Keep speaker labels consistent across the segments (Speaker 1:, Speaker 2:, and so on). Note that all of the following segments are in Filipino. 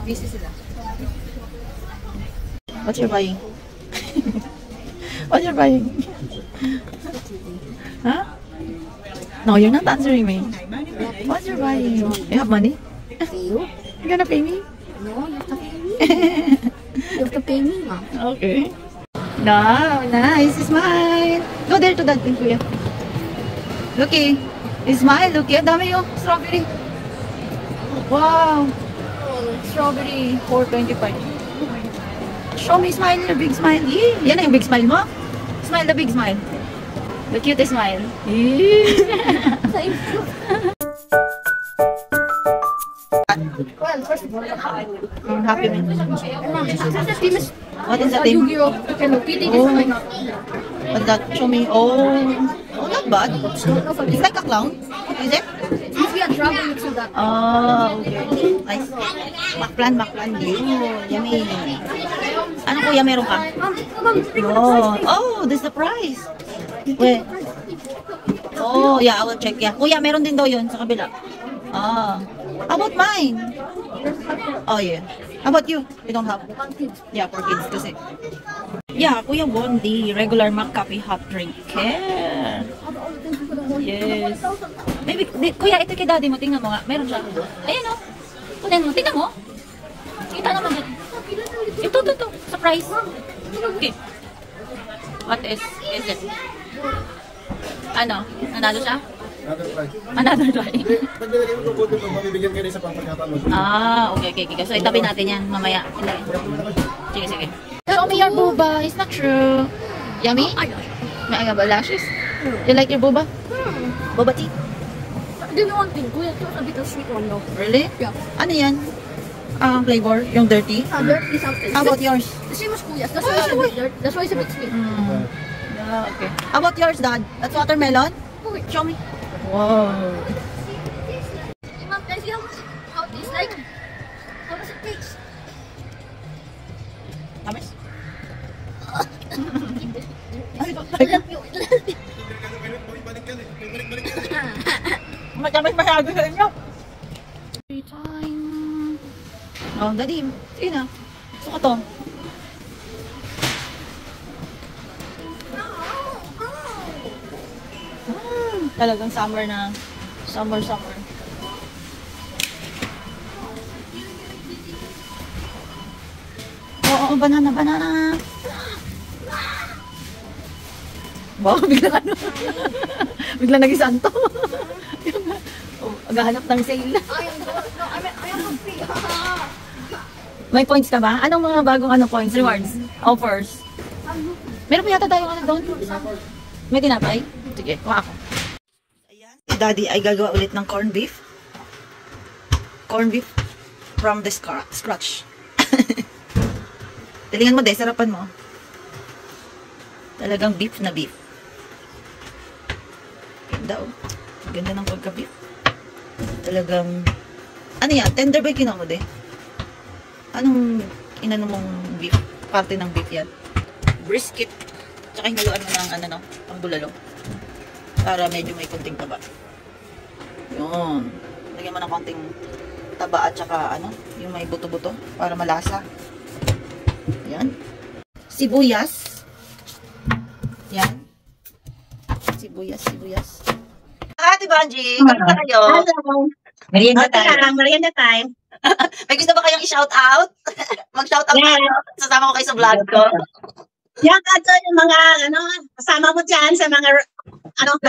Speaker 1: Busy sila. What you're buying? What you're buying? Huh? No, you're not answering me. What you're buying? You have money?
Speaker 2: You?
Speaker 1: You gonna pay me?
Speaker 2: No, you have to pay me. You have to pay me, ma.
Speaker 1: Okay. No, nice. Smile. Go there to that thing, kuya. Looky. Smile, looky. Ang dami yung strawberry. Wow. Strawberry, 4.25. Show me smile, your big smile. Yee. Yan na yung big smile mo. Smile, the big smile. The cutest smile. Yee.
Speaker 2: Well, first of all,
Speaker 1: Happy man. What is that thing?
Speaker 2: Yu-Gi-Oh! Hello Kitty.
Speaker 1: Oh. What's that? Show me. Oh, not bad. It's like a clown. Is it?
Speaker 2: If we are traveling to that.
Speaker 1: Oh, okay. Nice. Makplan. Yummy. Ano kuya meron ka? Oh, this is the price. Wait. Oh, yeah, I will check. Yeah. Kuya, meron din daw yun sa kabila. Ah. How about mine? Oh, yeah. How about you? You don't have? Yeah, for kids kasi. Yeah, Kuya Bondi, regular McCafe hot drink. Yeah. Yes. Maybe, Kuya, ito kay daddy mo. Tingnan mo nga. Meron siya. Ayan o. Tingnan mo. Kita naman yan. Ito. Surprise. Okay. What is it? Ano? Nanalo siya? Another try.
Speaker 3: Pag nilagay mo yung ito, mabibigyan kayo sa pangpagkatalo.
Speaker 1: Okay. So, itabi natin yan mamaya. Sige. Show me your booba. It's not true. Yummy? May ba lashes? You like your booba? Boba tea?
Speaker 2: Do you want thing? Kuya, ito a bit of sweet one, no?
Speaker 1: Really?
Speaker 2: Yeah.
Speaker 1: Ano yan? Flavor? Yung dirty?
Speaker 2: Dirty something.
Speaker 1: How about yours?
Speaker 2: The same as Kuya. That's why it's a bit dirty. That's why it's a bit sweet.
Speaker 1: Yeah, okay. How about yours, Dad? That's watermelon? Show me. Wow.
Speaker 2: Mom, can I see how it is like? How does it taste?
Speaker 1: Tamis? Matamis masyado sa inyo. Free time. Oh, Daddy. Sige na. Gusto ko to. Talagang summer na. Summer. Oo, banana. Wow, biglang ano. Biglang naging santo. Maghahanap ng sale. May points ka ba? Anong mga bagong points? Rewards? Offers? Meron pa yata tayong doon? May tinapay? Sige, kuha ako. Si Daddy ay gagawa ulit ng corned beef. Corned beef from the scratch. Tilingan mo, sarapan mo. Talagang beef na beef. Ganda oh. Ganda ng pagka-beef. Talagang, ano yan? Tender ba yung kinuha mo, Anong inano mong beef? Parte ng beef yan. Brisket. Tsaka hinaluan mo ng ang bulalo. Para medyo may konting taba. Yun. Lagyan mo ng konting taba at saka yung may buto-buto para malasa. Yan. Sibuyas. Yan. Sibuyas. Ate Banji, kamusta kayo?
Speaker 4: Hello. Merienda time. Merienda time.
Speaker 1: May gusto ba kayong i-shout out? Mag-shout out kayo. Sasama ko kayo sa vlog ko.
Speaker 4: Yan ato yung mga kasama mo dyan sa mga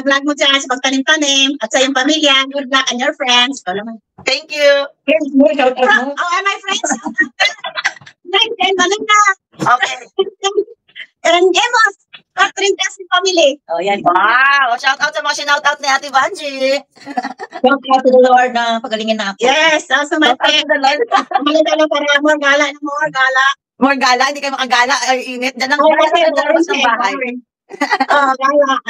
Speaker 4: vlog mo dyan sa pagtanim-tanim at sa iyong pamilya, good luck and your friends.
Speaker 1: Thank you.
Speaker 4: Here's more shout out. And my friends. And Malina.
Speaker 1: Okay.
Speaker 4: And Emos. Catherine Cassie family.
Speaker 1: Oh, yan. Wow. Shout out sa mga shout out ni Ate Banji.
Speaker 4: Shout out to the Lord na pagalingin na ako. Yes. Also my friend. Malita lang para more gala.
Speaker 1: More gala? Hindi kayo makagala. Ay, init. Diyan lang sa labas ng bahay.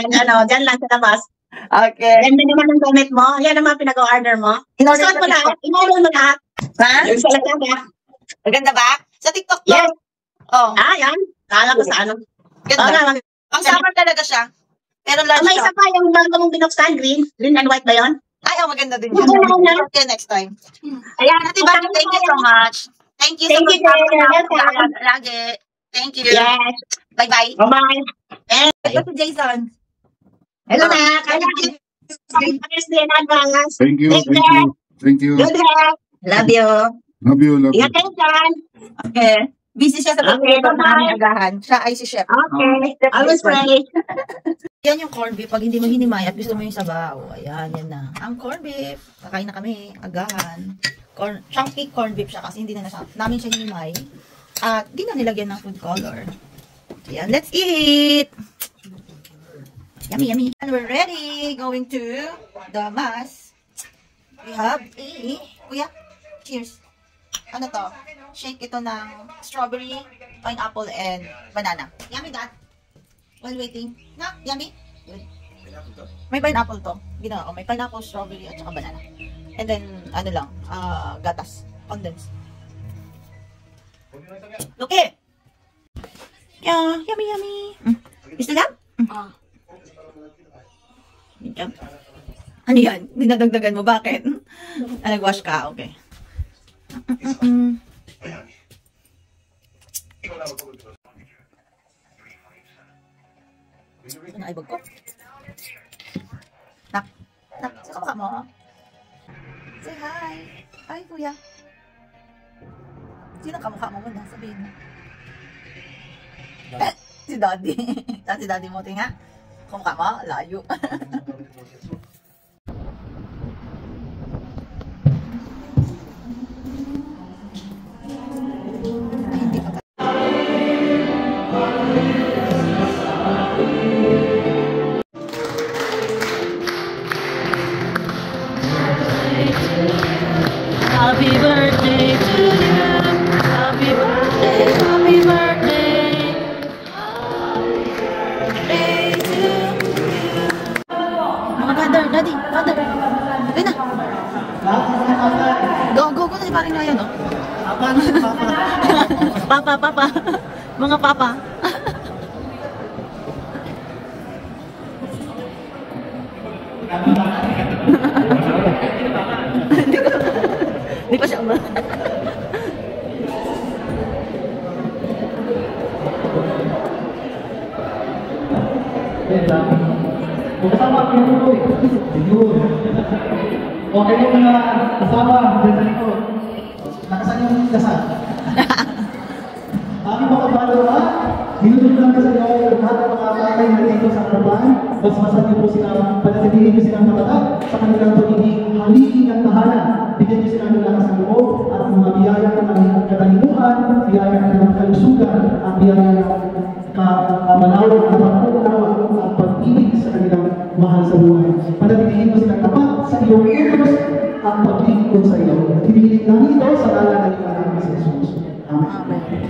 Speaker 4: Gala. Diyan lang sa labas.
Speaker 1: Okay.
Speaker 4: Ganda naman ang gamit mo. Yan naman pinag-order mo. Inusuot mo lahat. Inusuot mo lahat.
Speaker 1: Ha?
Speaker 4: Yung sa lahat.
Speaker 1: Maganda ba? Sa TikTok to?
Speaker 4: Yes.
Speaker 1: Oh.
Speaker 4: Yan. Kala ko sa
Speaker 1: Ganda. Ang summer talaga siya. Pero lunch
Speaker 4: may isa pa yung bago mong binuksan, green and white ba yun?
Speaker 1: Ay, maganda din yan. Okay, next time.
Speaker 4: Ayan,
Speaker 1: Ate Bani, thank you so much. Thank you so
Speaker 4: Thank you,
Speaker 1: much.
Speaker 4: Jen.
Speaker 1: Lagi. Thank you.
Speaker 4: Yes.
Speaker 1: Bye-bye.
Speaker 4: Bye-bye.
Speaker 1: Ito si Jason.
Speaker 4: Hello na. Happy Day in advance.
Speaker 3: Thank you,
Speaker 4: Take
Speaker 3: thank
Speaker 4: care.
Speaker 3: you, thank you.
Speaker 4: Good health. Love you.
Speaker 3: Love you, love you.
Speaker 4: Ingat kayo dyan.
Speaker 1: Okay. Busy siya sa
Speaker 4: Okay,
Speaker 1: pagpapalito ng
Speaker 4: bye-bye.
Speaker 1: aming agahan. Siya ay si Chef.
Speaker 4: Okay. Always pray.
Speaker 1: Yan yung corned beef. Pag hindi mo hinimay at gusto mo yung sabaw. Ayan, yan na. Ang corned beef. Kakain na kami. Agahan. Chunky corned beef siya kasi hindi na namin siya hinimay. At di na nilagyan ng food color. Ayan, let's eat! Yummy, yummy. And we're ready. Going to the mass. We have a... Kuya, cheers. Ano to? Shake ito ng strawberry, pineapple, and banana. Yummy, Dad. While waiting. Na, yummy? Good. May pineapple to. Ginawa ko. May pineapple, strawberry, at saka banana. And then, ano lang, gatas. Condensed. Okay. Yeah, yummy, yummy. Is that? Ano yan? Dinadagdagan mo. Bakit? Nag-wash ka? Okay. Ito na ibag ko. Nak, sa kamukha mo. Say hi. Hi, kuya. Sino kamukha mo muna? Sabihin mo. Si Daddy. Saan si Daddy mo? Tinga. Kamukha mo? Layo. Hindi pa. Happy birthday to you. Happy birthday, happy birthday. Happy birthday to you. Mga father, father. Ayun na. Go na si paring Ryan, oh. Papa. Mga papa. Hindi pa siya
Speaker 5: Kasama ang pinuto eh. Yun. Okay yung mga kasama dyan sa likod. Nakasan yung kasal. Aming mga balawa, dinuduglan ka sa inyo lahat ng mga tatay na dito sa harapan. Basbasan niyo po sila, panatilihin niyo silang matatag sa kanilang pagiging haligi ng tahanan. Bigyan niyo sila ng lakas ng loob at mga biyaya ng katalinuhan, biyaya ng kalusugan, at biyaya ng kamalawang at pagkukunawa at pag-ibig sa kanilang mahal sa buhay. Panatilihin mo silang tapat sa iyong utos at pag-ibig sa iyo. Hinihiling namin ito sa ngalan ng anak si Jesus. Amen.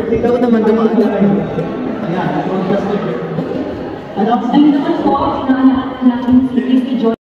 Speaker 1: Ikaw naman dumaan.
Speaker 5: Ayan,
Speaker 6: Ay naman po, inaanak namin si Joy.